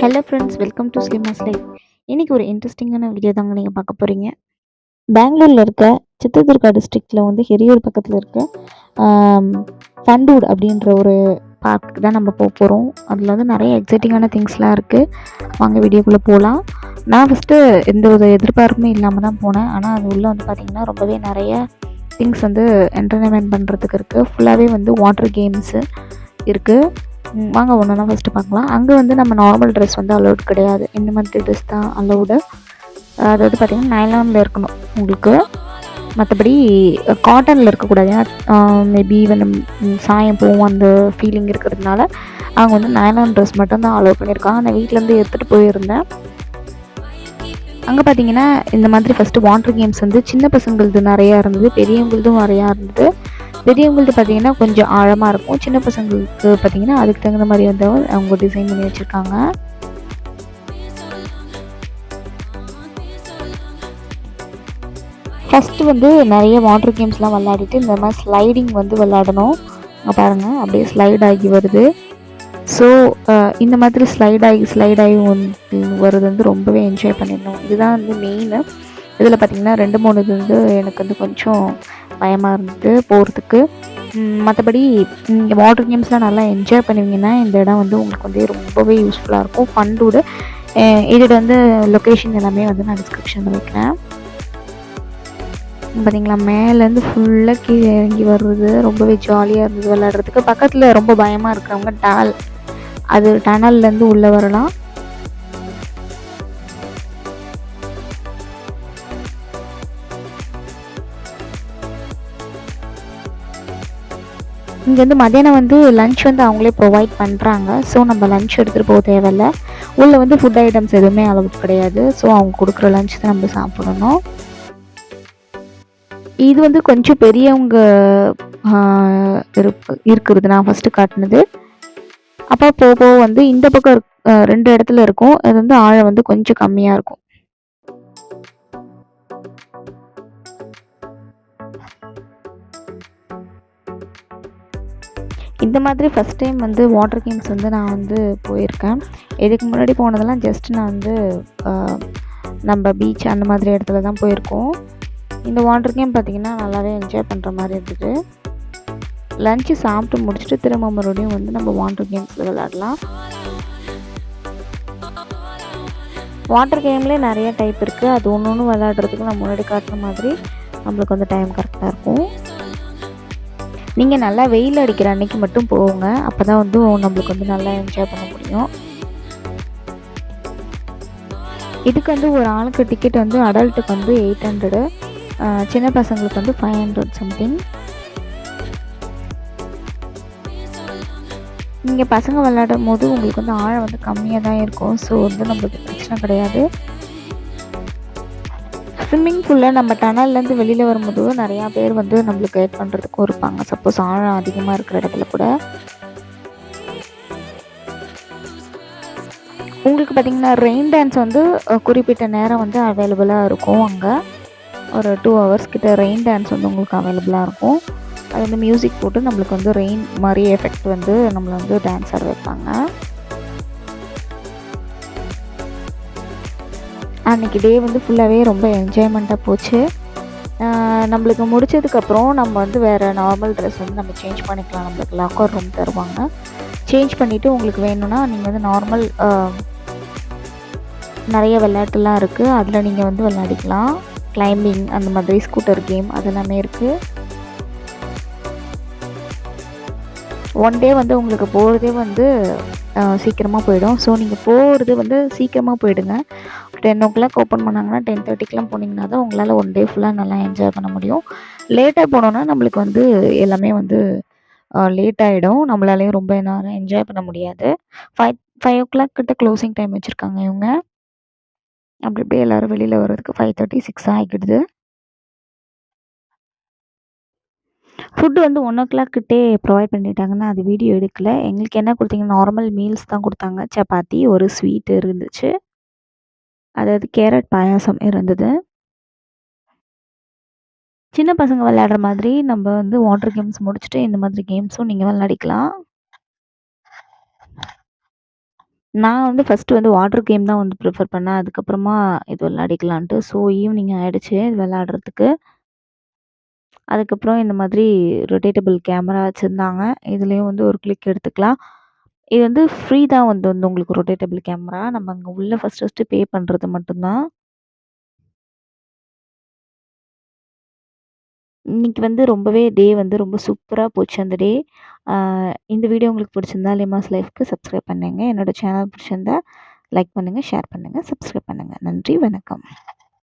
Hello friends, welcome to ஸ்லிமாஸ் life. இன்னைக்கு ஒரு இன்ட்ரெஸ்டிங்கான வீடியோ தாங்க நீங்கள் பார்க்க போகிறீங்க. பெங்களூரில் இருக்க சித்ததுர்கா டிஸ்ட்ரிக்டில் வந்து ஹெரியூர் பக்கத்தில் இருக்க ஆம், ஃபண்டூட் அப்படின்ற ஒரு பார்க் தான் நம்ம போக போகிறோம். அதில் வந்து நிறைய எக்ஸைட்டிங்கான திங்ஸ்லாம் இருக்குது. வாங்க வீடியோக்குள்ளே போகலாம். நான் ஃபஸ்ட்டு எந்த ஒரு எதிர்பார்ப்புமே இல்லாமல் தான் போனேன். ஆனால் அது உள்ளே வந்து பார்த்திங்கன்னா ரொம்பவே நிறைய திங்ஸ் வந்து என்டர்டைன்மெண்ட் பண்ணுறதுக்கு இருக்குது. ஃபுல்லாகவே வந்து வாட்டர் கேம்ஸு இருக்குது. வாங்க ஒன்றா ஃபஸ்ட்டு பார்க்கலாம். அங்கே வந்து நம்ம நார்மல் ட்ரெஸ் வந்து அலௌட் கிடையாது. இந்த மாதிரி ட்ரெஸ் தான் அலௌடு. அதாவது பார்த்திங்கன்னா நைலானில் இருக்கணும் உங்களுக்கு. மற்றபடி காட்டனில் இருக்கக்கூடாது. ஏன்னா மேபி வந்து சாயம் போகும் அந்த ஃபீலிங் இருக்கிறதுனால அவங்க வந்து நைலான் ட்ரெஸ் மட்டும் தான் அலோவ் பண்ணியிருக்காங்க. நான் வீட்டிலேருந்து எடுத்துகிட்டு போயிருந்தேன். அங்கே பார்த்தீங்கன்னா இந்த மாதிரி ஃபஸ்ட்டு வாட்டர் கேம்ஸ் வந்து சின்ன பசங்களது நிறையா இருந்தது, பெரியவங்களதும் நிறையா இருந்தது. பெரியவங்களுக்கு பார்த்தீங்கன்னா கொஞ்சம் ஆழமாக இருக்கும். சின்ன பசங்களுக்கு பார்த்தீங்கன்னா அதுக்கு தகுந்த மாதிரி வந்து அவங்க டிசைன் பண்ணி வச்சுருக்காங்க. ஃபஸ்ட்டு வந்து நிறைய வாட்டர் கேம்ஸ்லாம் விளையாடிட்டு இந்த மாதிரி ஸ்லைடிங் வந்து விளையாடணும். பாருங்கள் அப்படியே ஸ்லைட் ஆகி வருது. ஸோ இந்த மாதிரி ஸ்லைட் ஆகி வருது வந்து ரொம்பவே என்ஜாய் பண்ணிடணும். இதுதான் வந்து மெயின். இதில் பார்த்திங்கன்னா 2-3 இது வந்து எனக்கு வந்து கொஞ்சம் பயமாக இருந்தது போகிறதுக்கு. மற்றபடி நீங்கள் வாட்டர் கேம்ஸ்லாம் நல்லா என்ஜாய் பண்ணுவீங்கன்னா இந்த இடம் வந்து உங்களுக்கு வந்து ரொம்பவே யூஸ்ஃபுல்லாக இருக்கும். ஃபண்டோட இதோட வந்து லொக்கேஷன் எல்லாமே வந்து நான் டிஸ்கிரிப்ஷனில் வைக்கிறேன். பார்த்தீங்களா, மேலேருந்து ஃபுல்லாக கீழே இறங்கி வர்றது ரொம்பவே ஜாலியாக இருந்தது விளையாடுறதுக்கு. பக்கத்தில் ரொம்ப பயமாக இருக்கிறவங்க அது டனல்லேருந்து உள்ளே வரலாம். இங்கே வந்து மதியானம் வந்து லன்ச் வந்து அவங்களே ப்ரொவைட் பண்ணுறாங்க. ஸோ நம்ம லன்ச் எடுத்துகிட்டு போக தேவையில்ல. உள்ளே வந்து ஃபுட் ஐட்டம்ஸ் எதுவுமே அலவுட் கிடையாது. ஸோ அவங்க கொடுக்குற லன்ச் தான் நம்ம சாப்பிடணும். இது வந்து கொஞ்சம் பெரியவங்க இருக்கிறது நான் ஃபஸ்ட்டு காட்டினது. அப்போ போக வந்து இந்த பக்கம் 2 இடத்துல இருக்கும். அது வந்து ஆழம் வந்து கொஞ்சம் கம்மியாக இருக்கும். இந்த மாதிரி ஃபஸ்ட் டைம் வந்து வாட்டர் கேம்ஸ் வந்து நான் வந்து போயிருக்கேன். இதுக்கு முன்னாடி போனதெல்லாம் ஜஸ்ட் நான் வந்து நம்ம பீச் அந்த மாதிரி இடத்துல தான் போயிருக்கோம். இந்த வாட்டர் கேம் பார்த்திங்கன்னா நல்லாவே என்ஜாய் பண்ணுற மாதிரி இருந்தது. லன்ச்சு சாப்பிட்டு முடிச்சுட்டு திரும்ப மறுபடியும் வந்து நம்ம வாட்டர் கேம்ஸில் விளையாடலாம். வாட்டர் கேம்லேயே நிறைய டைப் இருக்குது. அது ஒன்று ஒன்று விளையாடுறதுக்கு நான் முன்னாடி காட்டுற மாதிரி நம்மளுக்கு வந்து டைம் கரெக்டாக இருக்கும். நீங்கள் நல்லா வெயில் அடிக்கிற அன்னைக்கு மட்டும் போங்க. அப்போ தான் வந்து நம்மளுக்கு வந்து நல்லா என்ஜாய் பண்ண முடியும். இதுக்கு வந்து ஒரு ஆளுக்கு டிக்கெட் வந்து அடல்ட்டுக்கு வந்து 800, சின்ன பசங்களுக்கு வந்து 500 சம்திங். நீங்கள் பசங்க விளையாடும் போது உங்களுக்கு வந்து ஆழம் வந்து கம்மியாக தான் இருக்கும். ஸோ வந்து நம்மளுக்கு பிரச்சனை கிடையாது. ஸ்விம்மிங் பூலில் நம்ம டனல்லேருந்து வெளியில் வரும்போது நிறையா பேர் வந்து நம்மளுக்கு கைட் பண்ணுறதுக்கும் இருப்பாங்க. சப்போஸ் ஆழம் அதிகமாக இருக்கிற இடத்துல கூட. உங்களுக்கு பார்த்திங்கன்னா ரெயின் டான்ஸ் வந்து குறிப்பிட்ட நேரம் வந்து அவைலபிளாக இருக்கும். அங்கே ஒரு 2 ஹவர்ஸ் கிட்ட ரெயின் டான்ஸ் வந்து உங்களுக்கு அவைலபிளாக இருக்கும். அது வந்து மியூசிக் போட்டு நம்மளுக்கு வந்து ரெயின் மாதிரி எஃபெக்ட் வந்து நம்மளை வந்து டான்ஸ் ஆட வைப்பாங்க. அன்றைக்கி டே வந்து ஃபுல்லாகவே ரொம்ப என்ஜாய்மெண்ட்டாக போச்சு. நம்மளுக்கு முடித்ததுக்கப்புறம் நம்ம வந்து வேறு நார்மல் ட்ரெஸ் வந்து நம்ம சேஞ்ச் பண்ணிக்கலாம். நம்மளுக்கு லாக்கர் ரூம் தருவாங்க. சேஞ்ச் பண்ணிவிட்டு உங்களுக்கு வேணும்னா நீங்கள் வந்து நார்மல் நிறைய விளையாட்டுலாம் இருக்குது. அதில் நீங்கள் வந்து விளையாடிக்கலாம். கிளைம்பிங் அந்த மாதிரி ஸ்கூட்டர் கேம் அதெல்லாமே இருக்குது. ஒன் டே வந்து உங்களுக்கு போகிறதே வந்து சீக்கிரமாக போயிடும். ஸோ நீங்கள் போகிறது வந்து சீக்கிரமாக போயிடுங்க. 10 o'clock ஓப்பன் பண்ணாங்கன்னா 10:30க்கெலாம் போனீங்கன்னா தான் உங்களால் ஒன் டே ஃபுல்லாக நல்லா என்ஜாய் பண்ண முடியும். லேட்டாக போனோன்னா நம்மளுக்கு வந்து எல்லாமே வந்து லேட் ஆகிடும். நம்மளாலேயும் ரொம்ப நேரம் என்ஜாய் பண்ண முடியாது. 5 o'clock கிட்ட க்ளோசிங் டைம் வச்சுருக்காங்க இவங்க. அப்படி இப்படியே எல்லோரும் வெளியில் வர்றதுக்கு 5:30, 6 ஆகிடுது. ஃபுட்டு வந்து 1 o'clock கிட்டே ப்ரொவைட் பண்ணிட்டாங்கன்னா அது வீடியோ எடுக்கல. எங்களுக்கு என்ன கொடுத்தீங்க, நார்மல் மீல்ஸ் தான் கொடுத்தாங்க. சப்பாத்தி, ஒரு ஸ்வீட் இருந்துச்சு. அதாவது கேரட் பாயாசம் இருந்தது. சின்ன பசங்க விளையாடுற மாதிரி நம்ம வந்து வாட்டர் கேம்ஸ் முடிச்சுட்டு இந்த மாதிரி கேம்ஸும் நீங்கள் விளையாடிக்கலாம். நான் வந்து ஃபர்ஸ்ட்டு வந்து வாட்டர் கேம் தான் வந்து ப்ரிஃபர் பண்ணேன். அதுக்கப்புறமா இது விளையாடிக்கலான்ட்டு. ஸோ ஈவினிங் ஆயிடுச்சு இது விளையாடுறதுக்கு. அதுக்கப்புறம் இந்த மாதிரி ரொட்டேட்டபிள் கேமரா வச்சிருந்தாங்க. இதுலயும் வந்து ஒரு கிளிக் எடுத்துக்கலாம். இது வந்து ஃப்ரீ தான் வந்து உங்களுக்கு ரொட்டேட்டபிள் கேமரா. நம்ம அங்க உள்ள ஃபர்ஸ்ட்டு பே பண்றது மட்டும் தான். இன்னைக்கு வந்து ரொம்பவே டே வந்து ரொம்ப சூப்பரா போச்சு அந்த டே. ஆ இந்த வீடியோ உங்களுக்கு பிடிச்சிருந்தா லிமாஸ் லைஃப்க்கு சப்ஸ்கிரைப் பண்ணுங்க. என்னோட சேனல் பிடிச்சிருந்தா லைக் பண்ணுங்க, ஷேர் பண்ணுங்க, சப்ஸ்கிரைப் பண்ணுங்க. நன்றி, வணக்கம்.